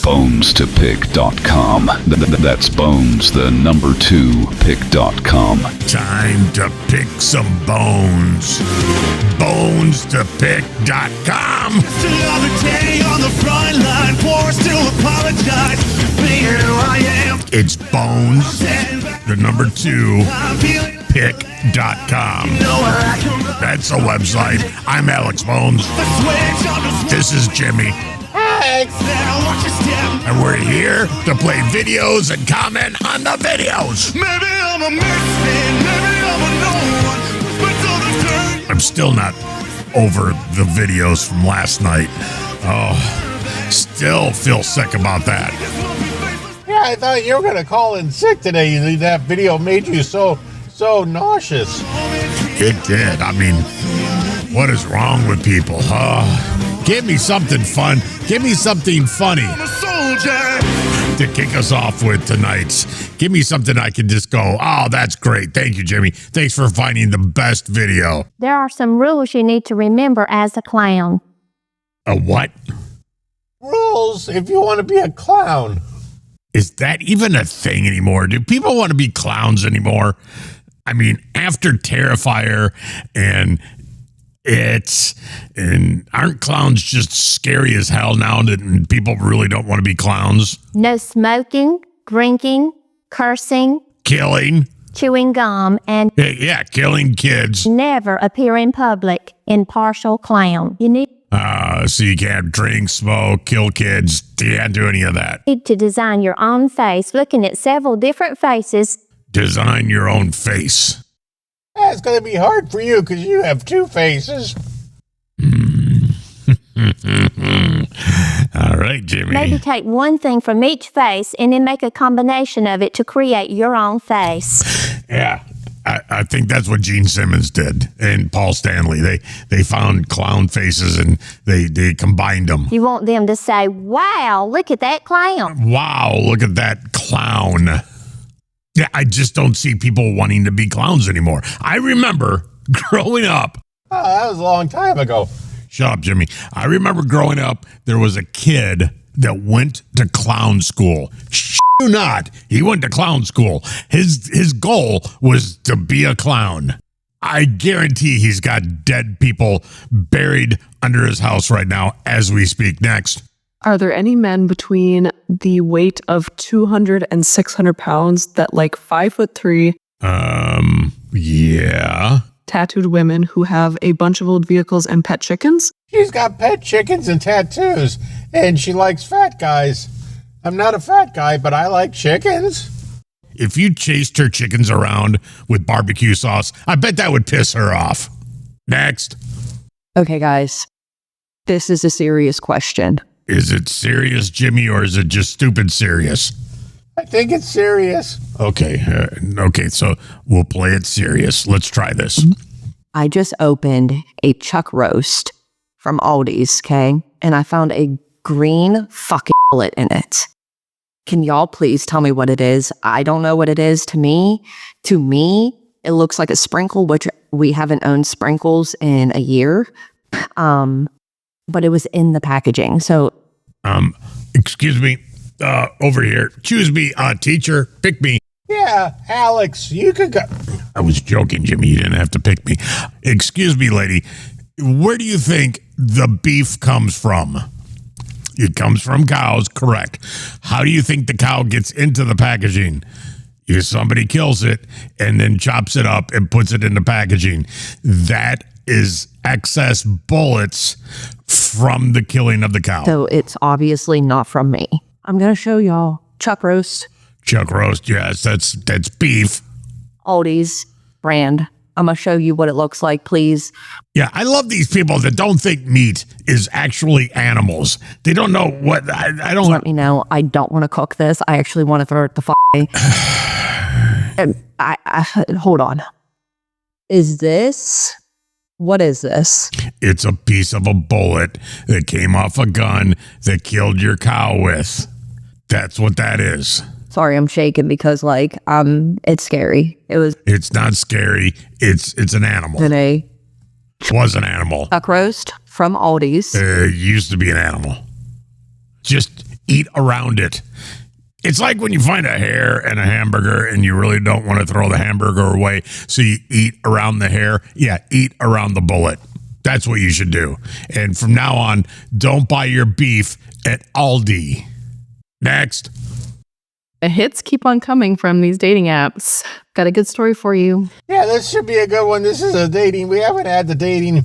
BonesToPick.com. That's bones, the number 2, pick.com. Time to pick some bones. BonesToPick.com. Still another day on the front line, for still apologize. Being who I am. It's bones, the number 2, pick.com. That's a website. I'm Alex Bones. This is Jimmy. And we're here to play videos and comment on the videos. Maybe I'm a misfit, maybe I'm a no one. I'm still not over the videos from last night. Oh, still feel sick about that. Yeah, I thought you were going to call in sick today. That video made you so nauseous. It did. I mean, what is wrong with people? Give me something fun. Give me something funny to kick us off with tonight. Give me something I can just go, oh, that's great. Thank you, Jimmy. Thanks for finding the best video. There are some rules you need to remember as a clown. A what? Rules if you want to be a clown. Is that even a thing anymore? Do people want to be clowns anymore? I mean, after Terrifier and aren't clowns just scary as hell now that people really don't want to be clowns? No smoking, drinking, cursing, Killing. chewing gum, and Yeah, killing kids. never appear in public in partial clown. You need So you can't drink, smoke, kill kids. You can't do any of that. to design your own face, looking at several different faces. Design your own face. That's going to be hard for you because you have 2 faces. All right, Jimmy. Maybe take one thing from each face and then make a combination of it to create your own face. Yeah, I think that's what Gene Simmons did and Paul Stanley. They found clown faces and they combined them. You want them to say, wow, look at that clown. Wow, look at that clown. Yeah, I just don't see people wanting to be clowns anymore. I remember growing up. Oh, that was a long time ago. Shut up, Jimmy. I remember growing up, there was a kid that went to clown school. You not. He went to clown school. His goal was to be a clown. I guarantee he's got dead people buried under his house right now as we speak. Next. Are there any men between the weight of 200 and 600 pounds that like 5'3", Yeah. tattooed women who have a bunch of old vehicles and pet chickens? She's got pet chickens and tattoos, and she likes fat guys. I'm not a fat guy, but I like chickens. If you chased her chickens around with barbecue sauce, I bet that would piss her off. Next. Okay, guys, this is a serious question. Is it serious, Jimmy, or is it just stupid serious? I think it's serious. Okay, so we'll play it serious. Let's try this. I just opened a chuck roast from Aldi's, okay? And I found a green fucking bullet in it. Can y'all please tell me what it is? I don't know what it is. To me, it looks like a sprinkle, which we haven't owned sprinkles in a year. But it was in the packaging. So, Excuse me, over here. Choose me, teacher. Pick me. Yeah, Alex, you could go. I was joking, Jimmy. You didn't have to pick me. Excuse me, lady. Where do you think the beef comes from? It comes from cows, correct. How do you think the cow gets into the packaging? If somebody kills it and then chops it up and puts it in the packaging. That is excess bullets from the killing of the cow. so it's obviously not from me. I'm going to show y'all. Chuck roast, Chuck roast, yes, that's beef. Aldi's brand. I'm going to show you what it looks like, please. Yeah, I love these people that don't think meat is actually animals. They don't know what, I don't... Let me know. I don't want to cook this. I actually want to throw it the away. And hold on. What is this? It's a piece of a bullet that came off a gun that killed your cow with. That's what that is. Sorry, I'm shaking because it's scary. It's not scary. It's an animal. It was an animal. Chuck roast from Aldi's. It used to be an animal. Just eat around it. It's like when you find a hair in a hamburger and you really don't want to throw the hamburger away, so you eat around the hair. Yeah, eat around the bullet. That's what you should do. And from now on, don't buy your beef at Aldi. Next. The hits keep on coming from these dating apps. Got a good story for you. Yeah, this should be a good one. This is a dating. We haven't had the dating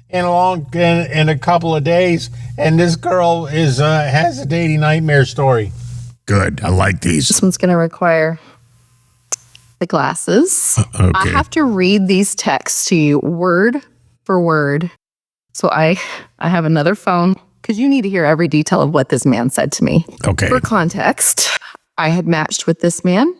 in a couple of days, and this girl has a dating nightmare story. Good. I like these. This one's going to require the glasses. Okay. I have to read these texts to you word for word. So I have another phone because you need to hear every detail of what this man said to me. Okay. For context, I had matched with this man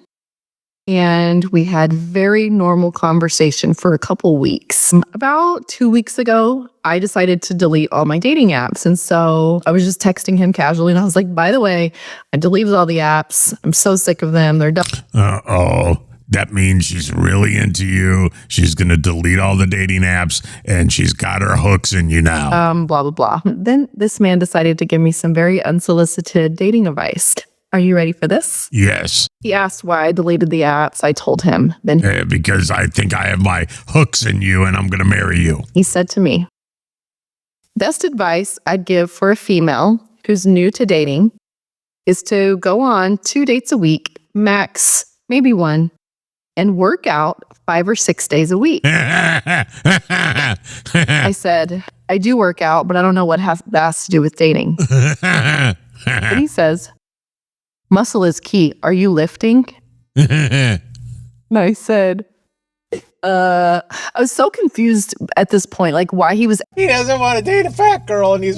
and we had very normal conversation for a couple weeks. About 2 weeks ago, I decided to delete all my dating apps. And so I was just texting him casually and I was like, by the way, I deleted all the apps. I'm so sick of them. They're done. Uh-oh. That means she's really into you. She's going to delete all the dating apps and she's got her hooks in you now. Blah, blah, blah. Then this man decided to give me some very unsolicited dating advice. Are you ready for this? Yes. He asked why I deleted the apps. I told him. Then Because I think I have my hooks in you and I'm going to marry you. he said to me, best advice I'd give for a female who's new to dating is to go on 2 dates a week, max, maybe 1, and work out 5 or 6 days a week. I said, I do work out, but I don't know what that has to do with dating. But he says, muscle is key. Are you lifting? And I said, I was so confused at this point, like why he was. He doesn't want to date a fat girl, and it's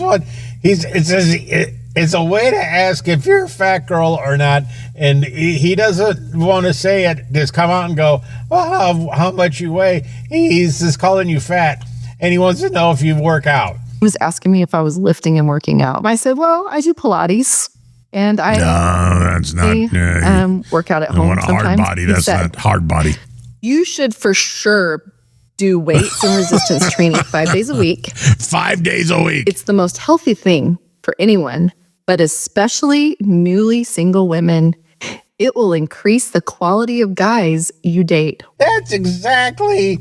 a way to ask if you're a fat girl or not, and he doesn't want to say it. Just come out and go, well, how much you weigh? He's just calling you fat, and he wants to know if you work out. He was asking me if I was lifting and working out. I said, well, I do Pilates, and I No, that's not. work out at I home want a hard sometimes. body. He That's said, not hard body. you should for sure do weights and resistance training 5 days a week. 5 days a week. It's the most healthy thing for anyone, but especially newly single women. It will increase the quality of guys you date. That's exactly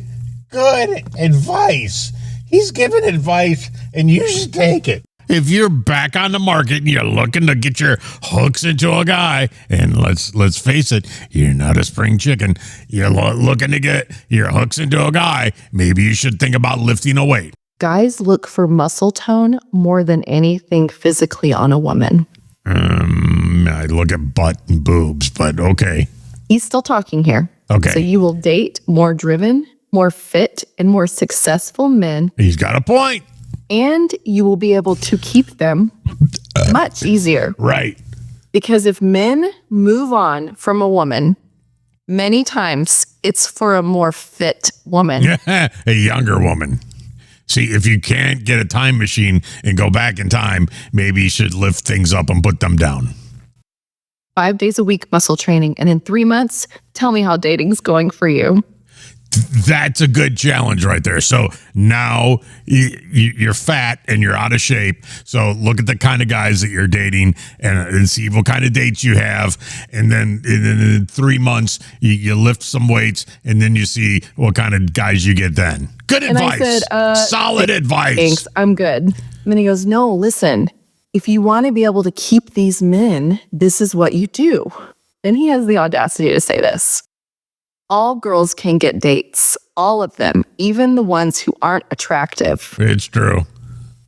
good advice. He's giving advice, and you should take it. If you're back on the market and you're looking to get your hooks into a guy, and let's face it, you're not a spring chicken. You're looking to get your hooks into a guy. Maybe you should think about lifting a weight. Guys look for muscle tone more than anything physically on a woman. I look at butt and boobs, but okay. He's still talking here. Okay. So you will date more driven, more fit, and more successful men, He's got a point. and you will be able to keep them much easier. Right. Because if men move on from a woman, many times it's for a more fit woman. A younger woman. See, if you can't get a time machine and go back in time, maybe you should lift things up and put them down. 5 days a week muscle training. And in 3 months, tell me how dating's going for you. That's a good challenge right there. So now you're fat and you're out of shape. So look at the kind of guys that you're dating and see what kind of dates you have. And then in 3 months, you lift some weights and then you see what kind of guys you get then. Good And I advice. said, Solid advice. Thanks, I'm good. And then he goes, no, listen, if you want to be able to keep these men, this is what you do. Then he has the audacity to say this. All girls can get dates, all of them, even the ones who aren't attractive. It's true.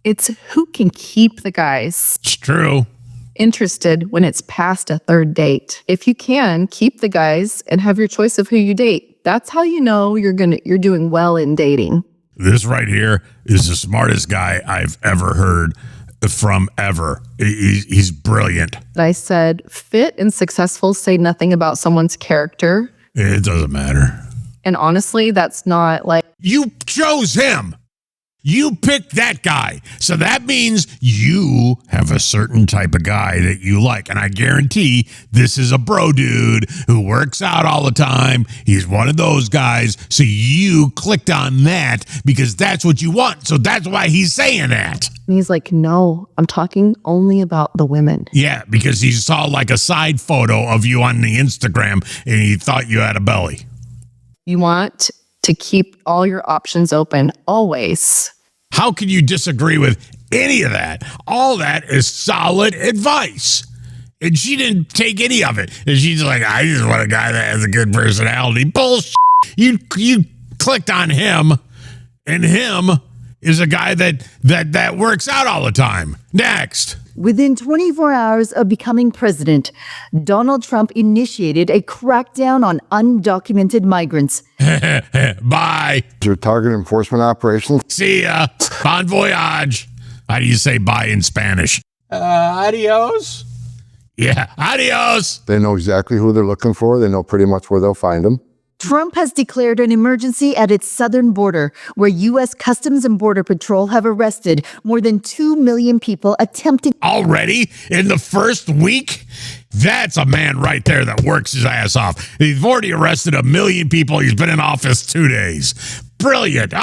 It's who can keep the guys It's true. interested when it's past a third date. If you can, keep the guys and have your choice of who you date. That's how you know you're doing well in dating. This right here is the smartest guy I've ever heard from ever. He's brilliant. I said, fit and successful say nothing about someone's character. It doesn't matter. And honestly, that's not like, You chose him. You picked that guy. So that means you have a certain type of guy that you like. And I guarantee this is a bro dude who works out all the time. He's one of those guys. So you clicked on that because that's what you want. So that's why he's saying that. And he's like, no, I'm talking only about the women. Yeah, because he saw like a side photo of you on the Instagram and he thought you had a belly. You want to keep all your options open always. How can you disagree with any of that? All that is solid advice. And she didn't take any of it. And she's like, I just want a guy that has a good personality. Bullshit. You clicked on him, and him is a guy that works out all the time. Next. Within 24 hours of becoming president, Donald Trump initiated a crackdown on undocumented migrants. Bye. Your target enforcement operations. See ya. Bon voyage. How do you say bye in Spanish? Adios. Yeah, adios. They know exactly who they're looking for. They know pretty much where they'll find them. Trump has declared an emergency at its southern border, where U.S. Customs and Border Patrol have arrested more than 2 million people attempting. Already in the first week? That's a man right there that works his ass off. He's already arrested 1 million people. He's been in office 2 days. Brilliant.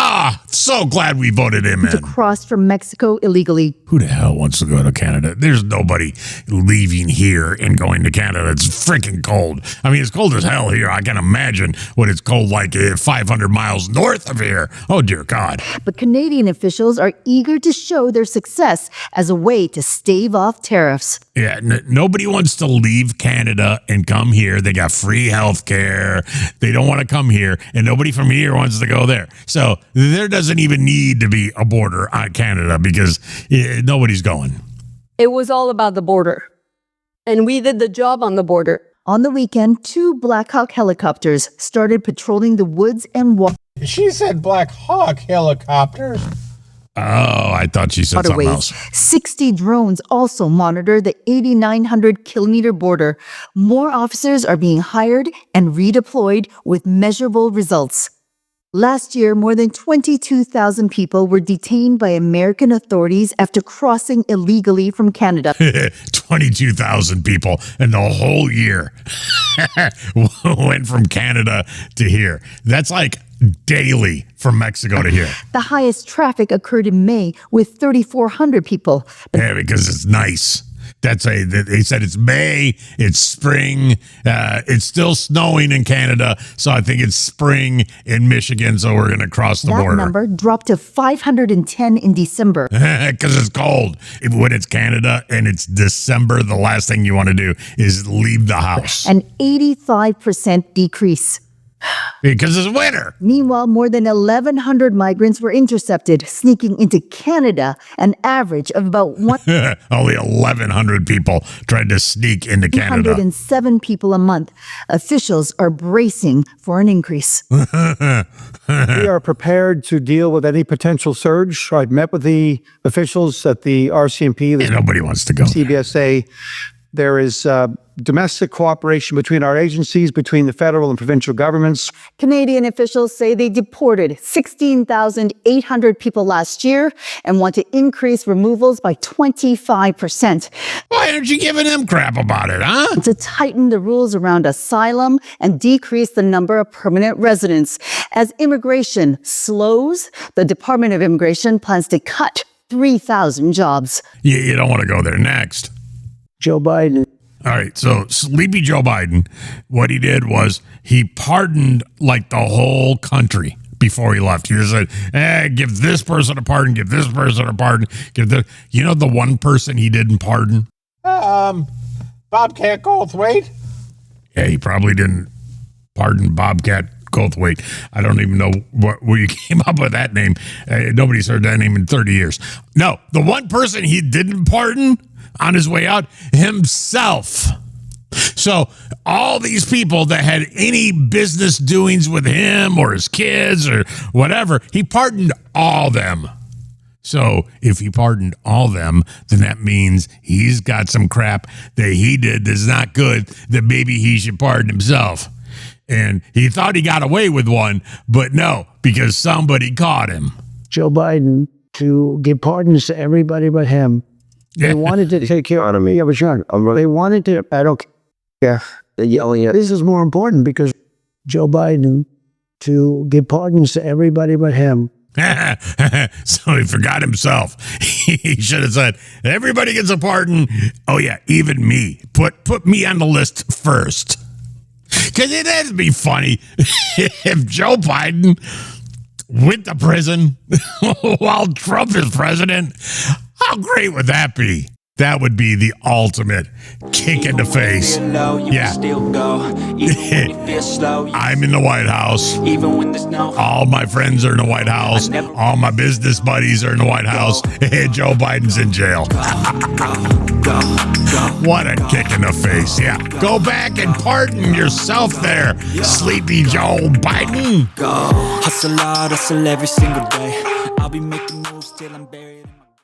So glad we voted him To in. cross from Mexico illegally. Who the hell wants to go to Canada? There's nobody leaving here and going to Canada. It's freaking cold. I mean, it's cold as hell here. I can imagine what it's cold like 500 miles north of here. Oh, dear God. But Canadian officials are eager to show their success as a way to stave off tariffs. Yeah, nobody wants to leave Canada and come here. They got free health care. They don't want to come here, and nobody from here wants to go there. So there doesn't even need to be a border on Canada because nobody's going. It was all about the border. And we did the job on the border. On the weekend, 2 Black Hawk helicopters started patrolling the woods and She said Black Hawk helicopters. Oh, I thought she said something waterways. else. 60 drones also monitor the 8,900-kilometer border. More officers are being hired and redeployed with measurable results. Last year, more than 22,000 people were detained by American authorities after crossing illegally from Canada. 22,000 people in the whole year went from Canada to here. That's like daily from Mexico to here. The highest traffic occurred in May with 3,400 people. Yeah, because it's nice. They said it's May, it's spring, it's still snowing in Canada, so I think it's spring in Michigan, so we're going to cross the That border. number dropped to 510 in December. Because it's cold. When it's Canada and it's December, the last thing you want to do is leave the house. An 85% decrease. Because it's winter. Meanwhile, more than 1,100 migrants were intercepted, sneaking into Canada, an average of about Only 1,100 people tried to sneak into Canada. 107 people a month. Officials are bracing for an increase. We are prepared to deal with any potential surge. I've met with the officials at the RCMP, And nobody wants to go. CBSA. There is domestic cooperation between our agencies, between the federal and provincial governments. Canadian officials say they deported 16,800 people last year and want to increase removals by 25%. Why aren't you giving them crap about it, huh? To tighten the rules around asylum and decrease the number of permanent residents. As immigration slows, the Department of Immigration plans to cut 3,000 jobs. You don't want to go there. Next. Joe Biden. All right, so Sleepy Joe Biden, what he did was he pardoned like the whole country before he left. He just said, give this person a pardon, give this person a pardon, you know the one person he didn't pardon? Bobcat Goldthwait. Yeah, he probably didn't pardon Bobcat Goldthwait. I don't even know where you came up with that name. Nobody's heard that name in 30 years. No, the one person he didn't pardon on his way out, himself. So all these people that had any business doings with him or his kids or whatever, he pardoned all them. So if he pardoned all them, then that means he's got some crap that he did that's not good, that maybe he should pardon himself. And he thought he got away with one, but no, because somebody caught him. Joe Biden to give pardons to everybody but him. They wanted to take care of me. Yeah, but Sean, they wanted to. I don't care. They're yelling at. This is more important because Joe Biden to give pardons to everybody but him. So he forgot himself. He should have said, everybody gets a pardon. Oh yeah, even me. Put me on the list first. Because it'd be funny if Joe Biden went to prison while Trump is president. How great would that be? That would be the ultimate kick in the face. Yeah. I'm in the White House. All my friends are in the White House. All my business buddies are in the White House. And Joe Biden's in jail. What a kick in the face. Yeah. Go back and pardon yourself there, sleepy Joe Biden. Hustle hard, hustle every single day. I'll be making moves till I'm buried.